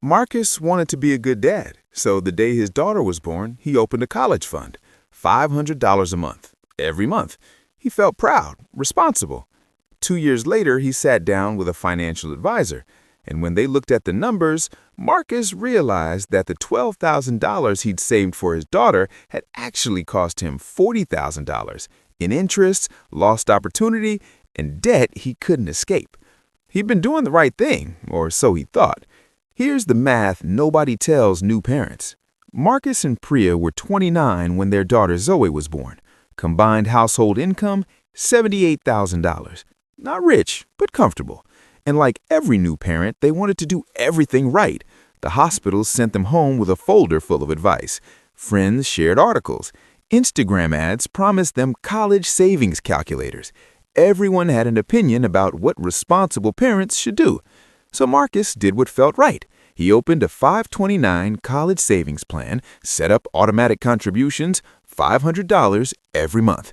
Marcus wanted to be a good dad, so the day his daughter was born, he opened a college fund. $500 a month, every month. He felt proud, responsible. 2 years later, he sat down with a financial advisor, and when they looked at the numbers, Marcus realized that the $12,000 he'd saved for his daughter had actually cost him $40,000 in interest, lost opportunity, and debt he couldn't escape. He'd been doing the right thing, or so he thought. Here's the math nobody tells new parents. Marcus and Priya were 29 when their daughter Zoe was born. Combined household income, $78,000. Not rich, but comfortable. And like every new parent, they wanted to do everything right. The hospitals sent them home with a folder full of advice. Friends shared articles. Instagram ads promised them college savings calculators. Everyone had an opinion about what responsible parents should do. So Marcus did what felt right. He opened a 529 college savings plan, set up automatic contributions, $500 every month.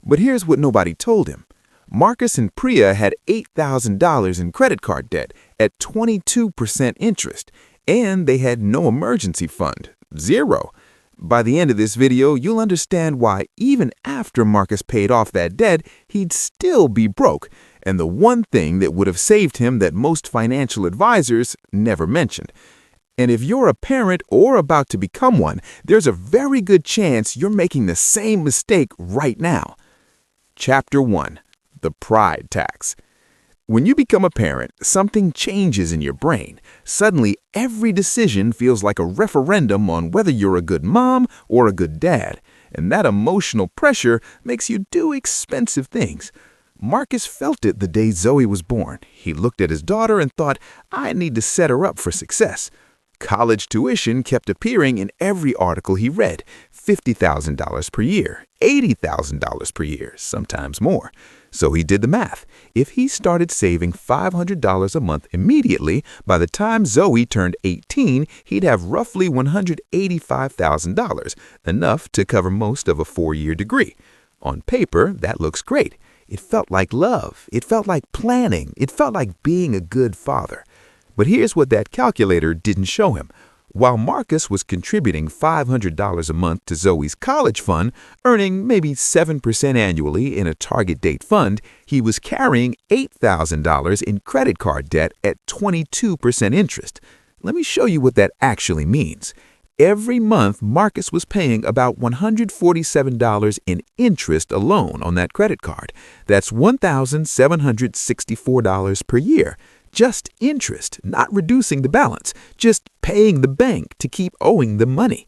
But here's what nobody told him. Marcus and Priya had $8,000 in credit card debt at 22% interest, and they had no emergency fund, zero. By the end of this video, you'll understand why even after Marcus paid off that debt, he'd still be broke, and the one thing that would have saved him that most financial advisors never mentioned. And if you're a parent or about to become one, there's a very good chance you're making the same mistake right now. Chapter 1. The Pride Tax. When you become a parent, something changes in your brain. Suddenly, every decision feels like a referendum on whether you're a good mom or a good dad. And that emotional pressure makes you do expensive things. Marcus felt it the day Zoe was born. He looked at his daughter and thought, I need to set her up for success. College tuition kept appearing in every article he read. $50,000 per year, $80,000 per year, sometimes more. So he did the math. If he started saving $500 a month immediately, by the time Zoe turned 18, he'd have roughly $185,000, enough to cover most of a 4-year degree. On paper, that looks great. It felt like love. It felt like planning. It felt like being a good father. But here's what that calculator didn't show him. While Marcus was contributing $500 a month to Zoe's college fund, earning maybe 7% annually in a target date fund, he was carrying $8,000 in credit card debt at 22% interest. Let me show you what that actually means. Every month, Marcus was paying about $147 in interest alone on that credit card. That's $1,764 per year. Just interest, not reducing the balance, just paying the bank to keep owing them money.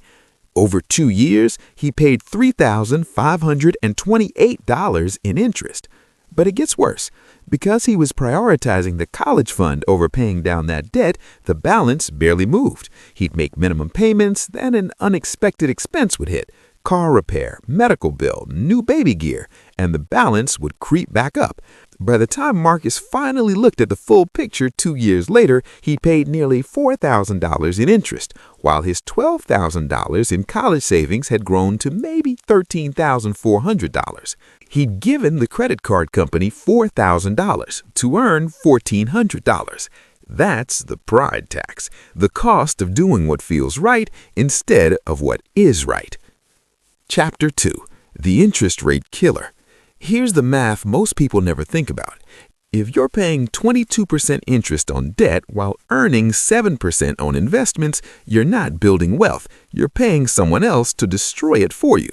Over 2 years, he paid $3,528 in interest. But it gets worse. Because he was prioritizing the college fund over paying down that debt, the balance barely moved. He'd make minimum payments, then an unexpected expense would hit. Car repair, medical bill, new baby gear, and the balance would creep back up. By the time Marcus finally looked at the full picture 2 years later, he paid nearly $4,000 in interest, while his $12,000 in college savings had grown to maybe $13,400. He'd given the credit card company $4,000 to earn $1,400. That's the pride tax, the cost of doing what feels right instead of what is right. Chapter 2. The Interest Rate Killer. Here's the math most people never think about. If you're paying 22% interest on debt while earning 7% on investments, you're not building wealth. You're paying someone else to destroy it for you.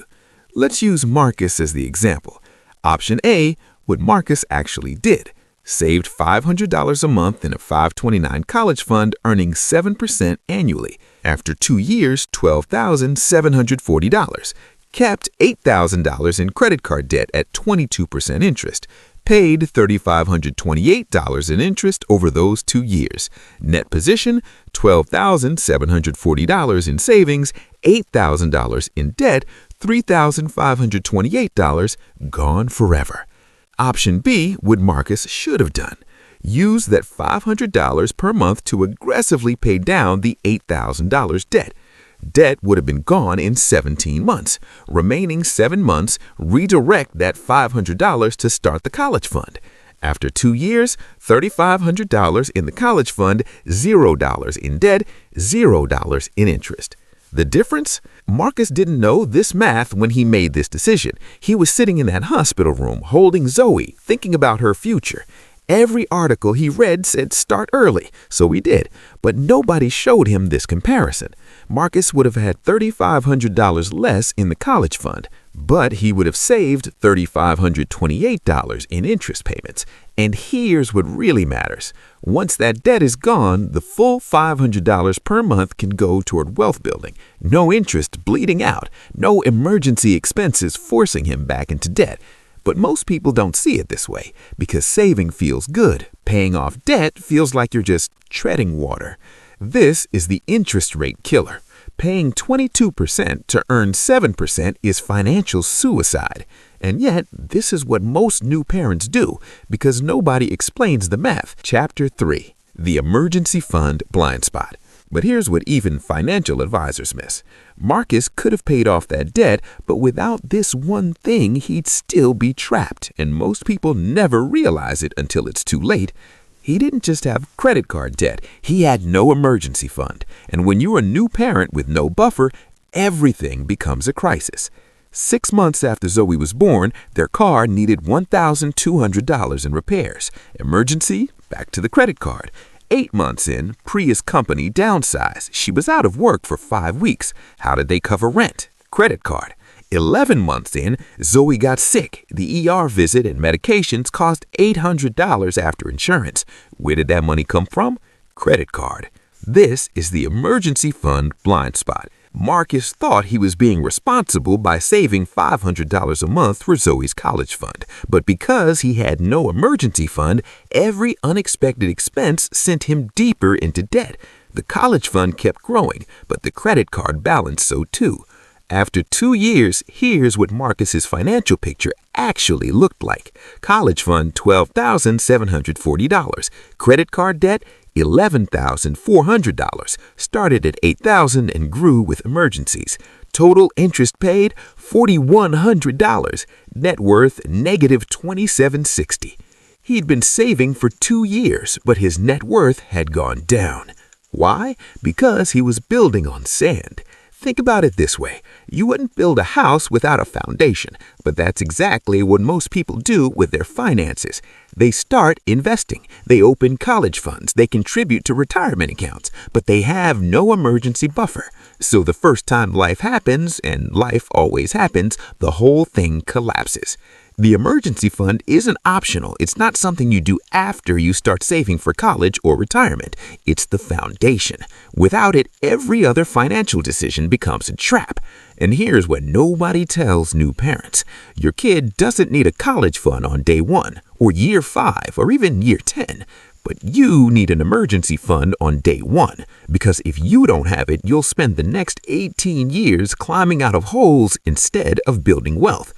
Let's use Marcus as the example. Option A, what Marcus actually did. Saved $500 a month in a 529 college fund, earning 7% annually. After 2 years, $12,740. Kept $8,000 in credit card debt at 22% interest. Paid $3,528 in interest over those 2 years. Net position, $12,740 in savings, $8,000 in debt, $3,528 gone forever. Option B, what Marcus should have done. Use that $500 per month to aggressively pay down the $8,000 debt. Debt would have been gone in 17 months. Remaining 7 months, redirect that $500 to start the college fund. After 2 years, $3,500 in the college fund, $0 in debt, $0 in interest. The difference? Marcus didn't know this math when he made this decision. He was sitting in that hospital room holding Zoe, thinking about her future. Every article he read said start early, so he did, but nobody showed him this comparison. Marcus would have had $3,500 less in the college fund, but he would have saved $3,528 in interest payments. And here's what really matters. Once that debt is gone, the full $500 per month can go toward wealth building. No interest bleeding out, no emergency expenses forcing him back into debt. But most people don't see it this way because saving feels good. Paying off debt feels like you're just treading water. This is the interest rate killer. Paying 22% to earn 7% is financial suicide. And yet, this is what most new parents do because nobody explains the math. Chapter 3, The Emergency Fund Blind Spot. But here's what even financial advisors miss. Marcus could have paid off that debt, but without this one thing, he'd still be trapped. And most people never realize it until it's too late. He didn't just have credit card debt, he had no emergency fund. And when you're a new parent with no buffer, everything becomes a crisis. 6 months after Zoe was born, their car needed $1,200 in repairs. Emergency? Back to the credit card. 8 months in, Priya's company downsized. She was out of work for 5 weeks. How did they cover rent? Credit card. 11 months in, Zoe got sick. The ER visit and medications cost $800 after insurance. Where did that money come from? Credit card. This is the emergency fund blind spot. Marcus thought he was being responsible by saving $500 a month for Zoe's college fund. But because he had no emergency fund, every unexpected expense sent him deeper into debt. The college fund kept growing, but the credit card balance so too. After 2 years, here's what Marcus's financial picture actually looked like. College fund, $12,740. Credit card debt, $11,400. Started at $8,000 and grew with emergencies. Total interest paid, $4,100. Net worth, negative $2,760. He'd been saving for 2 years, but his net worth had gone down. Why? Because he was building on sand. Think about it this way. You wouldn't build a house without a foundation, but that's exactly what most people do with their finances. They start investing. They open college funds. They contribute to retirement accounts, but they have no emergency buffer. So the first time life happens, and life always happens, the whole thing collapses. The emergency fund isn't optional. It's not something you do after you start saving for college or retirement. It's the foundation. Without it, every other financial decision becomes a trap. And here's what nobody tells new parents. Your kid doesn't need a college fund on day 1, or year 5, or even year 10. But you need an emergency fund on day 1, because if you don't have it, you'll spend the next 18 years climbing out of holes instead of building wealth.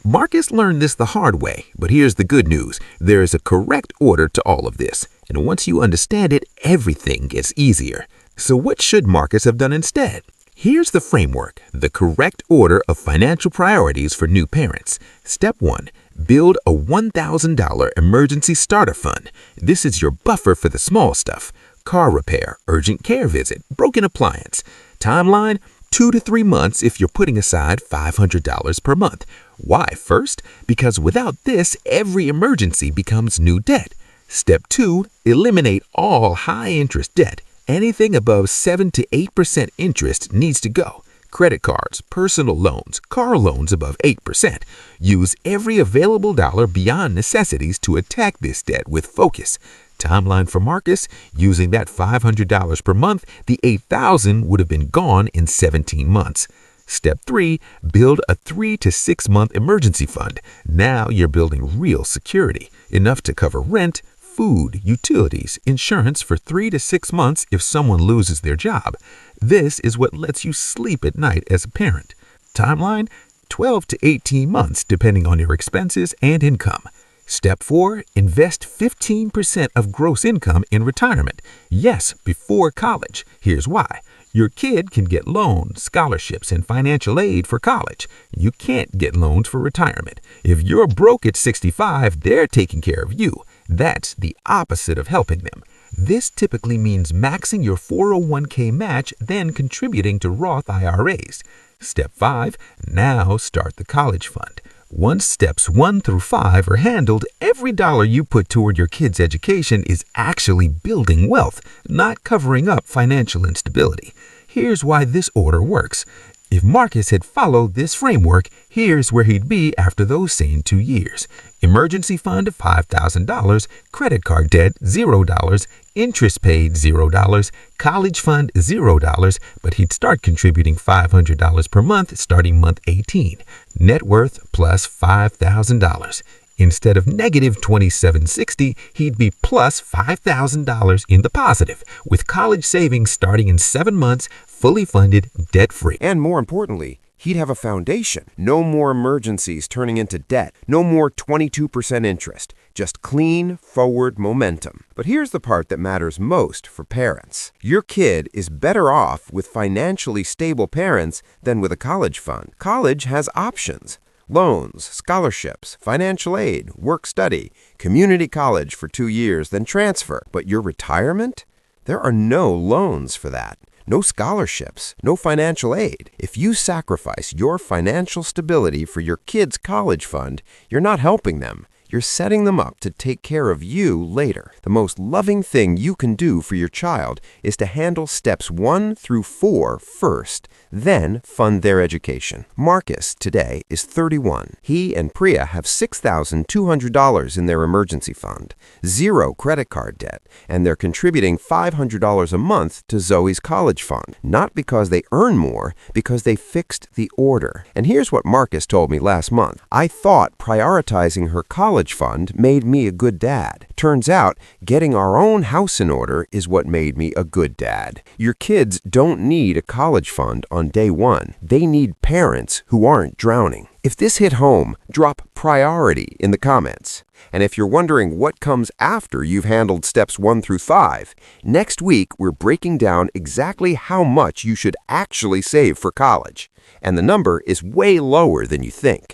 Marcus learned this the hard way, but here's the good news. There is a correct order to all of this, and once you understand it, everything gets easier. So what should Marcus have done instead? Here's the framework, the correct order of financial priorities for new parents. Step 1. Build a $1,000 emergency starter fund. This is your buffer for the small stuff. Car repair, urgent care visit, broken appliance. Timeline, 2 to 3 months if you're putting aside $500 per month. Why first? Because without this, every emergency becomes new debt. Step 2, eliminate all high-interest debt. Anything above 7 to 8% interest needs to go. Credit cards, personal loans, car loans above 8%. Use every available dollar beyond necessities to attack this debt with focus. Timeline for Marcus, using that $500 per month, the $8,000 would have been gone in 17 months. Step 3, build a 3 to 6 month emergency fund. Now you're building real security, enough to cover rent, food, utilities, insurance for 3 to 6 months if someone loses their job. This is what lets you sleep at night as a parent. Timeline, 12 to 18 months depending on your expenses and income. Step 4, invest 15% of gross income in retirement. Yes, before college. Here's why. Your kid can get loans, scholarships, and financial aid for college. You can't get loans for retirement. If you're broke at 65, they're taking care of you. That's the opposite of helping them. This typically means maxing your 401k match, then contributing to Roth IRAs. Step 5. Now start the college fund. Once steps 1 through 5 are handled, every dollar you put toward your kid's education is actually building wealth, not covering up financial instability. Here's why this order works. If Marcus had followed this framework, here's where he'd be after those same 2 years. Emergency fund, $5,000. Credit card debt, $0. Interest paid, $0. College fund, $0. But he'd start contributing $500 per month starting month 18. Net worth plus $5,000. Instead of negative $2,760, he'd be plus $5,000 in the positive, with college savings starting in 7 months, fully funded, debt-free. And more importantly, he'd have a foundation. No more emergencies turning into debt. No more 22% interest. Just clean, forward momentum. But here's the part that matters most for parents. Your kid is better off with financially stable parents than with a college fund. College has options. Loans, scholarships, financial aid, work-study, community college for 2 years, then transfer. But your retirement? There are no loans for that. No scholarships, no financial aid. If you sacrifice your financial stability for your kid's college fund, you're not helping them. You're setting them up to take care of you later. The most loving thing you can do for your child is to handle steps 1 through 4 first, then fund their education. Marcus, today, is 31. He and Priya have $6,200 in their emergency fund, 0 credit card debt, and they're contributing $500 a month to Zoe's college fund. Not because they earn more, because they fixed the order. And here's what Marcus told me last month. I thought prioritizing her college fund made me a good dad. Turns out, getting our own house in order is what made me a good dad. Your kids don't need a college fund on day 1. They need parents who aren't drowning. If this hit home, drop priority in the comments. And if you're wondering what comes after you've handled steps 1 through 5, next week we're breaking down exactly how much you should actually save for college. And the number is way lower than you think.